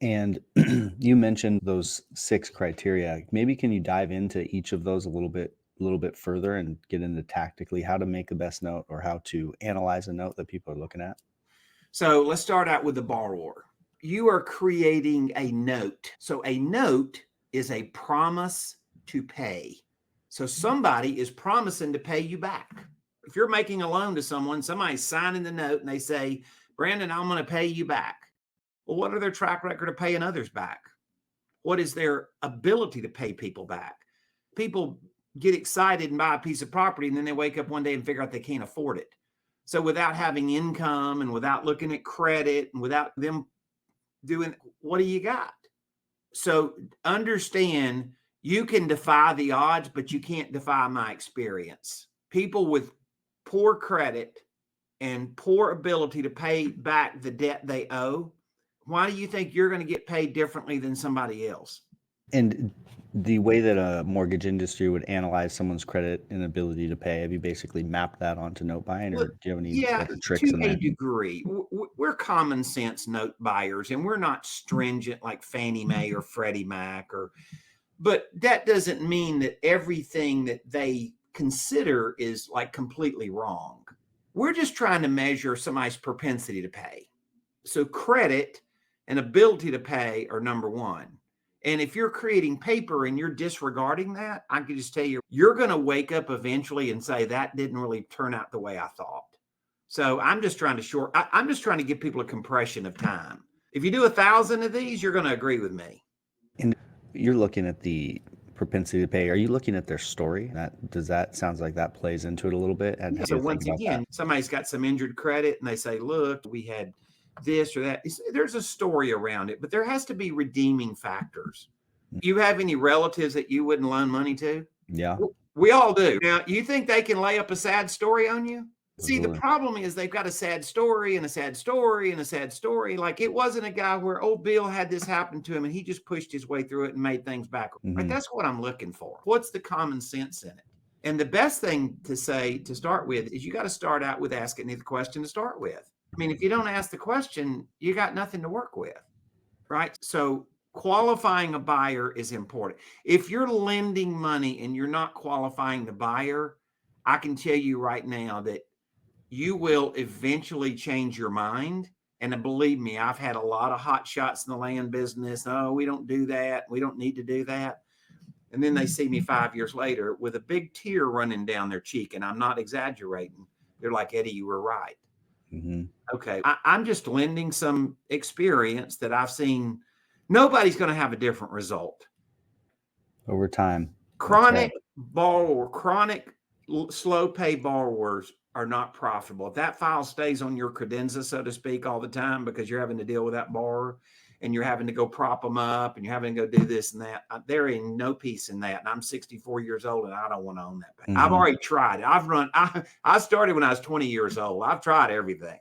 And you mentioned those 6 criteria. Maybe can you dive into each of those a little bit further and get into tactically how to make the best note or how to analyze a note that people are looking at? So let's start out with the borrower. You are creating a note. So a note is a promise to pay. So somebody is promising to pay you back. If you're making a loan to someone, somebody's signing the note and they say, Brandon, I'm going to pay you back. Well, what are their track record of paying others back? What is their ability to pay people back? People get excited and buy a piece of property and then they wake up one day and figure out they can't afford it. So without having income and without looking at credit and without them doing, what do you got? So understand you can defy the odds, but you can't defy my experience. People with poor credit and poor ability to pay back the debt they owe, why do you think you're going to get paid differently than somebody else? And the way that a mortgage industry would analyze someone's credit and ability to pay, have you basically mapped that onto note buying, or Well, do you have any yeah, like tricks to in a there? degree. We're common sense note buyers, and we're not stringent like Fannie Mae or Freddie Mac, but that doesn't mean that everything that they consider is like completely wrong. We're just trying to measure somebody's propensity to pay. So credit and ability to pay are number one. And if you're creating paper and you're disregarding that, I can just tell you, you're going to wake up eventually and say, that didn't really turn out the way I thought. So I'm just trying to I'm just trying to give people a compression of time. If you do 1,000 of these, you're going to agree with me. And you're looking at the propensity to pay. Are you looking at their story? That sounds like that plays into it a little bit? And how do So you think once about that? again, somebody's got some injured credit and they say, look, we had this or that. There's a story around it, but there has to be redeeming factors. You have any relatives that you wouldn't loan money to? Yeah, We all do. Now, you think they can lay up a sad story on you? See, the absolutely. problem is they've got a sad story and a sad story and a sad story. Like it wasn't a guy where old Bill had this happen to him and he just pushed his way through it and made things back. Right? Hmm. That's what I'm looking for. What's the common sense in it? And the best thing to say to start with is you got to start out with asking the question to start with. I mean, if you don't ask the question, you got nothing to work with, right? So qualifying a buyer is important. If you're lending money and you're not qualifying the buyer, I can tell you right now that you will eventually change your mind. And believe me, I've had a lot of hot shots in the land business. Oh, we don't do that. We don't need to do that. And then they see me 5 years later with a big tear running down their cheek. And I'm not exaggerating. They're like, Eddie, you were right. Hmm. Okay. I'm just lending some experience that I've seen. Nobody's going to have a different result. Over time. That's right. Chronic slow pay borrowers are not profitable. If that file stays on your credenza, so to speak, all the time because you're having to deal with that borrower and you're having to go prop them up and you're having to go do this and that, there ain't no peace in that. And I'm 64 years old and I don't want to own that. I've Hmm. already tried it. I started when I was 20 years old. I've tried everything.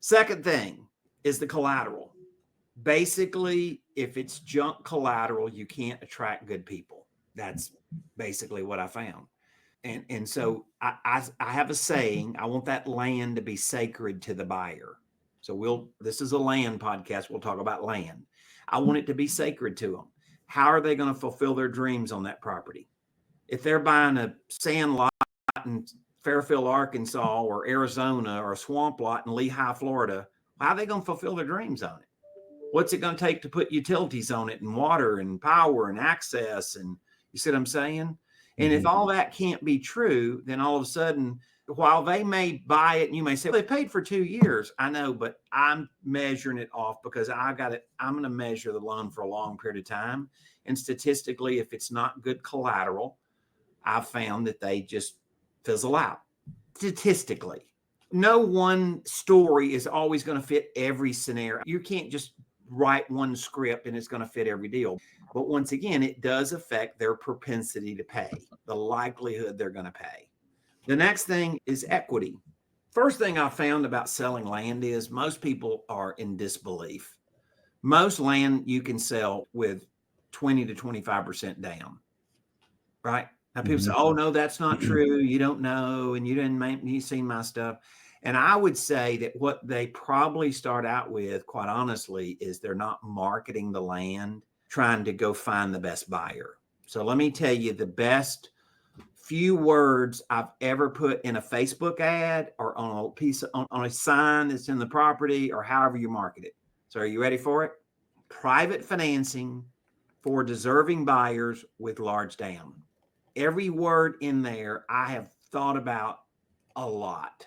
Second thing is the collateral. Basically, if it's junk collateral, you can't attract good people. That's basically what I found. And so I have a saying, I want that land to be sacred to the buyer. So this is a land podcast. We'll talk about land. I want it to be sacred to them. How are they going to fulfill their dreams on that property? If they're buying a sand lot in Fairfield, Arkansas, or Arizona, or a swamp lot in Lehigh, Florida, how are they going to fulfill their dreams on it? What's it going to take to put utilities on it and water and power and access? And you see what I'm saying? And if Hmm. all that can't be true, then all of a sudden, while they may buy it and you may say, well, they paid for 2 years. I know, but I'm measuring it off because I'm going to measure the loan for a long period of time. And statistically, if it's not good collateral, I've found that they just fizzle out. Statistically, no one story is always going to fit every scenario. You can't just write one script and it's going to fit every deal. But once again, it does affect their propensity to pay, the likelihood they're going to pay. The next thing is equity. First thing I found about selling land is most people are in disbelief. Most land you can sell with 20 to 25% down, right? Now people say, Hmm. oh, no, that's not true. You don't know. And you didn't you seen my stuff. And I would say that what they probably start out with, quite honestly, is they're not marketing the land, trying to go find the best buyer. So let me tell you the best few words I've ever put in a Facebook ad or on a piece of, on a sign that's in the property or however you market it. So are you ready for it? Private financing for deserving buyers with large down. Every word in there I have thought about a lot.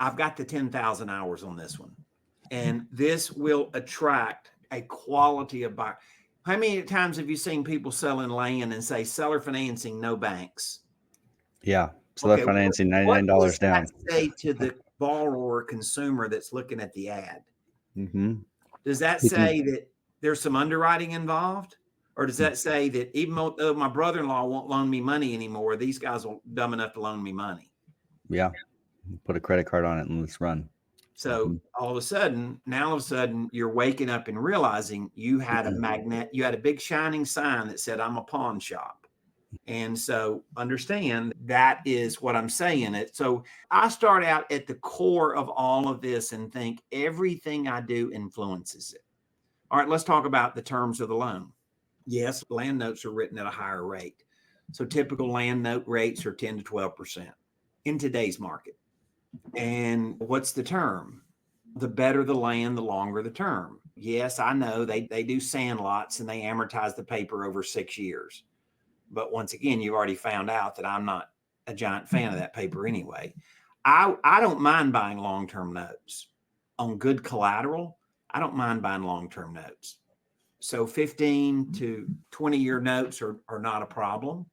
I've got the 10,000 hours on this one. And this will attract a quality of buyer. How many times have you seen people selling land and say seller financing, no banks? Yeah. So they're Okay, financing what $99 does that down. say to the borrower or consumer that's looking at the ad? Mm-hmm. Does that say that there's some underwriting involved? Or does that say that even though my brother-in-law won't loan me money anymore, these guys are dumb enough to loan me money? Yeah. Put a credit card on it and let's run. So all of a sudden, you're waking up and realizing you had you had a big shining sign that said, I'm a pawn shop. And so understand that is what I'm saying. So I start out at the core of all of this and think everything I do influences it. All right, let's talk about the terms of the loan. Yes, land notes are written at a higher rate. So typical land note rates are 10 to 12% in today's market. And what's the term? The better the land, the longer the term. Yes, I know they do sand lots and they amortize the paper over 6 years. But once again, you've already found out that I'm not a giant fan of that paper anyway. I don't mind buying long-term notes on good collateral. I don't mind buying long-term notes. So 15 to 20-year notes are not a problem.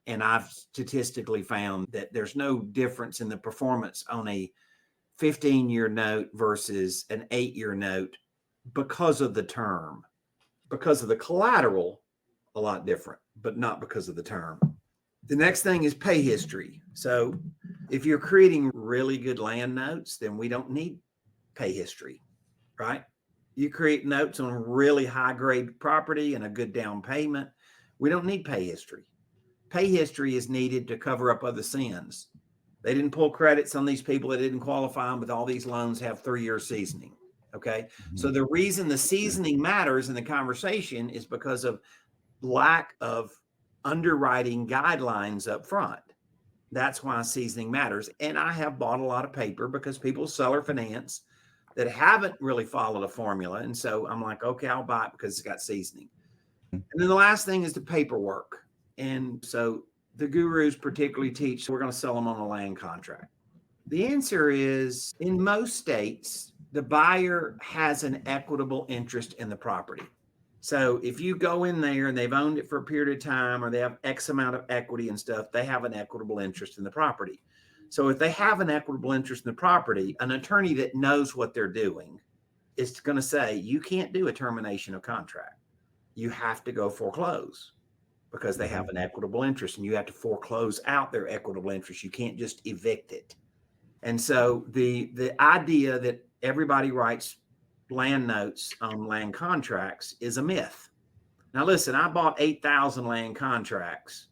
And I've statistically found that there's no difference in the performance on a 15-year note versus an 8-year note because of the term. Because of the collateral, a lot different, but not because of the term. The next thing is pay history. So if you're creating really good land notes, then we don't need pay history, right? You create notes on really high grade property and a good down payment. We don't need pay history. Pay history is needed to cover up other sins. They didn't pull credits on these people that didn't qualify, but all these loans have 3-year seasoning. Okay. So the reason the seasoning matters in the conversation is because of lack of underwriting guidelines up front. That's why seasoning matters. And I have bought a lot of paper because people seller finance that haven't really followed a formula. And so I'm like, okay, I'll buy it because it's got seasoning. And then the last thing is the paperwork. And so the gurus particularly teach we're going to sell them on a land contract. The answer is in most states, the buyer has an equitable interest in the property. So if you go in there and they've owned it for a period of time or they have X amount of equity and stuff, they have an equitable interest in the property. So if they have an equitable interest in the property, an attorney that knows what they're doing is going to say, you can't do a termination of contract. You have to go foreclose because they have an equitable interest and you have to foreclose out their equitable interest. You can't just evict it. And so the idea that everybody writes land notes on land contracts is a myth. Now, listen, I bought 8,000 land contracts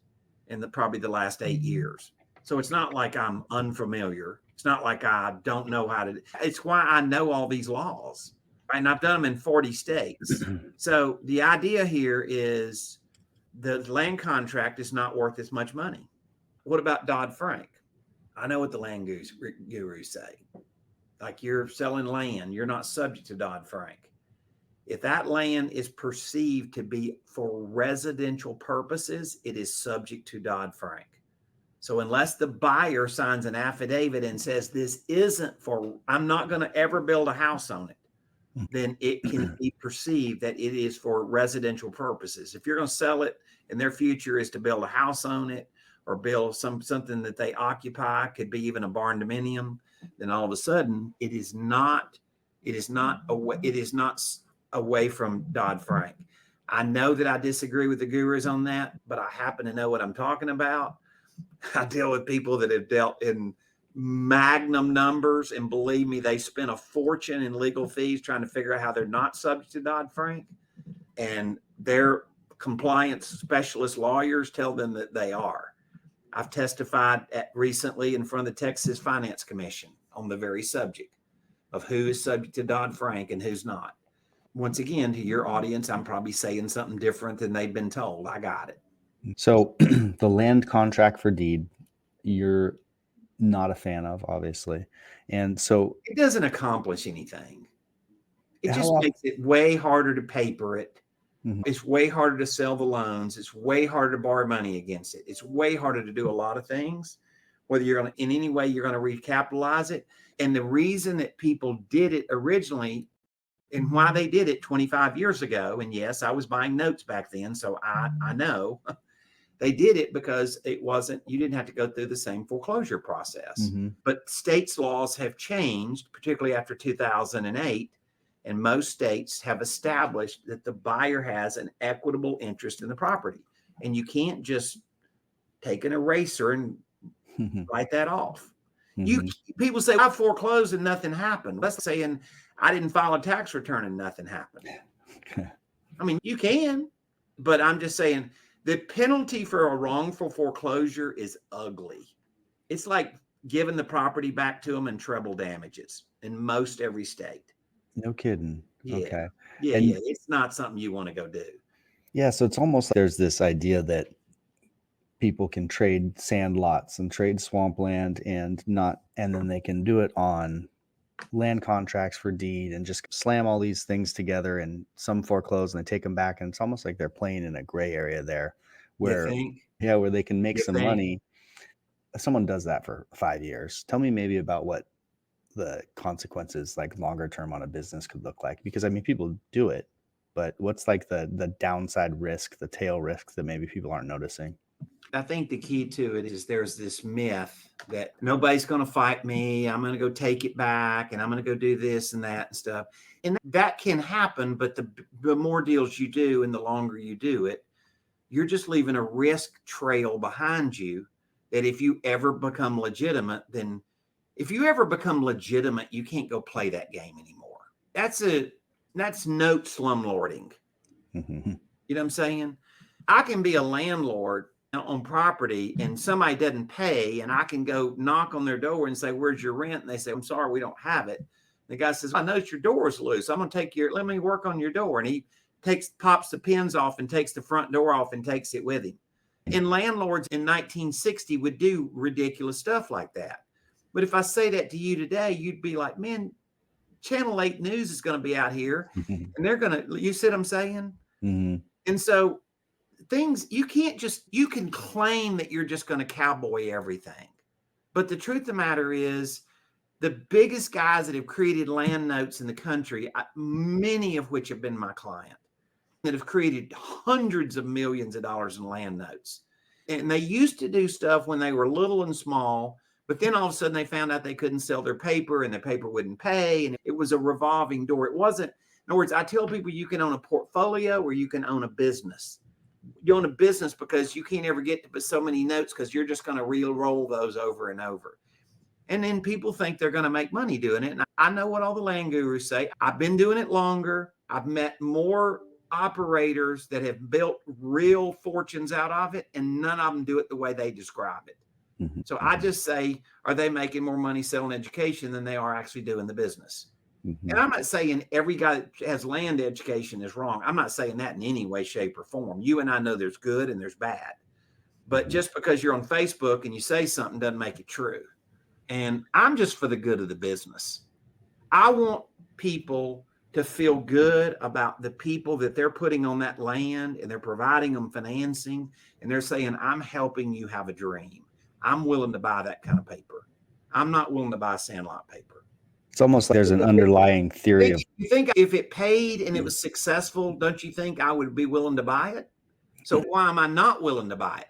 in probably the last 8 years. So it's not like I'm unfamiliar. It's not like I don't know how to. It's why I know all these laws, right? And I've done them in 40 states. So the idea here is the land contract is not worth as much money. What about Dodd-Frank? I know what the land gurus say. Like you're selling land, you're not subject to Dodd-Frank. If that land is perceived to be for residential purposes, it is subject to Dodd-Frank. So unless the buyer signs an affidavit and says this isn't for, I'm not going to ever build a house on it, then it can be perceived that it is for residential purposes. If you're going to sell it and their future is to build a house on it or build something that they occupy, could be even a barn dominium, then all of a sudden it is not away from Dodd-Frank. I know that I disagree with the gurus on that, but I happen to know what I'm talking about. I deal with people that have dealt in magnum numbers, and believe me, they spent a fortune in legal fees trying to figure out how they're not subject to Dodd-Frank, and their compliance specialist lawyers tell them that they are. I've testified recently in front of the Texas Finance Commission on the very subject of who is subject to Dodd-Frank and who's not. Once again, to your audience, I'm probably saying something different than they've been told. I got it. So the land contract for deed, you're not a fan of, obviously. And so It doesn't accomplish anything. It how just often? makes it way harder to paper it. Mhm. It's way harder to sell the loans. It's way harder to borrow money against it. It's way harder to do a lot of things, whether you're going to, in any way, you're going to recapitalize it. And the reason that people did it originally and why they did it 25 years ago, and yes, I was buying notes back then, so I know they did it because it wasn't, you didn't have to go through the same foreclosure process. Mhm. But states' laws have changed, particularly after 2008. And most states have established that the buyer has an equitable interest in the property. And you can't just take an eraser and Mhm. write that off. You Mhm. people say I foreclosed and nothing happened. That's saying I didn't file a tax return and nothing happened. I mean, you can, but I'm just saying the penalty for a wrongful foreclosure is ugly. It's like giving the property back to them in treble damages in most every state. No kidding. Yeah. Okay. Yeah. And Yeah. It's not something you want to go do. yeah, so it's almost like there's this idea that people can trade sand lots and trade swampland and not, and then they can do it on land contracts for deed and just slam all these things together, and some foreclose and they take them back. And it's almost like they're playing in a gray area there You where, think? yeah, where they can make You some think? money. If someone does that for 5 years, tell me maybe about what the consequences, like longer term on a business, could look like. Because I mean, people do it, but what's like the downside risk, the tail risk that maybe people aren't noticing? I think the key to it is there's this myth that nobody's going to fight me. I'm going to go take it back and I'm going to go do this and that and stuff. And that can happen, but the more deals you do and the longer you do it, you're just leaving a risk trail behind you that if you ever become legitimate, then if you ever become legitimate, you can't go play that game anymore. That's note slumlording. Mhm. You know what I'm saying? I can be a landlord on property and somebody doesn't pay, and I can go knock on their door and say, "Where's your rent?" And they say, "I'm sorry, we don't have it." The guy says, "I noticed your door is loose. I'm gonna let me work on your door." And he pops the pins off and takes the front door off and takes it with him. And landlords in 1960 would do ridiculous stuff like that. But if I say that to you today, you'd be like, "Man, Channel 8 News is going to be out here and they're going to," you see what I'm saying? Mhm. And so things, you can claim that you're just going to cowboy everything. But the truth of the matter is, the biggest guys that have created land notes in the country, many of which have been my client, that have created hundreds of millions of dollars in land notes. And they used to do stuff when they were little and small, but then all of a sudden they found out they couldn't sell their paper and their paper wouldn't pay. And it was a revolving door. It wasn't, in other words, I tell people you can own a portfolio or you can own a business. You own a business because you can't ever get to so many notes because you're just going to re-roll those over and over. And then people think they're going to make money doing it. And I know what all the land gurus say. I've been doing it longer. I've met more operators that have built real fortunes out of it, and none of them do it the way they describe it. Mhm. So I just say, are they making more money selling education than they are actually doing the business? And Mhm. I'm not saying every guy that has land education is wrong. I'm not saying that in any way, shape, or form. You and I know there's good and there's bad. But Mhm. just because you're on Facebook and you say something doesn't make it true. And I'm just for the good of the business. I want people to feel good about the people that they're putting on that land and they're providing them financing and they're saying, I'm helping you have a dream. I'm willing to buy that kind of paper. I'm not willing to buy sandlot paper. It's almost like there's an underlying theory of You think if it paid and it was successful, don't you think I would be willing to buy it? So why am I not willing to buy it?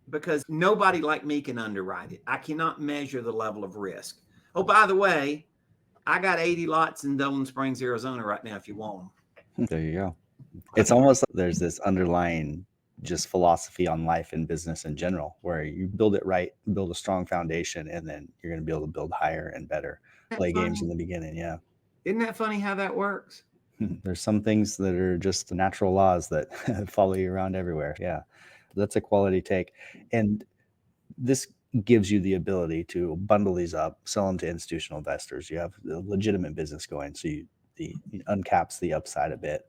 Because nobody like me can underwrite it. I cannot measure the level of risk. Oh, by the way, I got 80 lots in Dolan Springs, Arizona right now if you want there you go. It's them. almost like there's this underlying just philosophy on life and business in general, where you build it right, build a strong foundation, and then you're going to be able to build higher and better. Isn't Play that games in funny? the beginning. Yeah. Isn't that funny how that works? There's some things that are just natural laws that follow you around everywhere. Yeah. That's a quality take. And this gives you the ability to bundle these up, sell them to institutional investors. You have a legitimate business going, so it uncaps the upside a bit.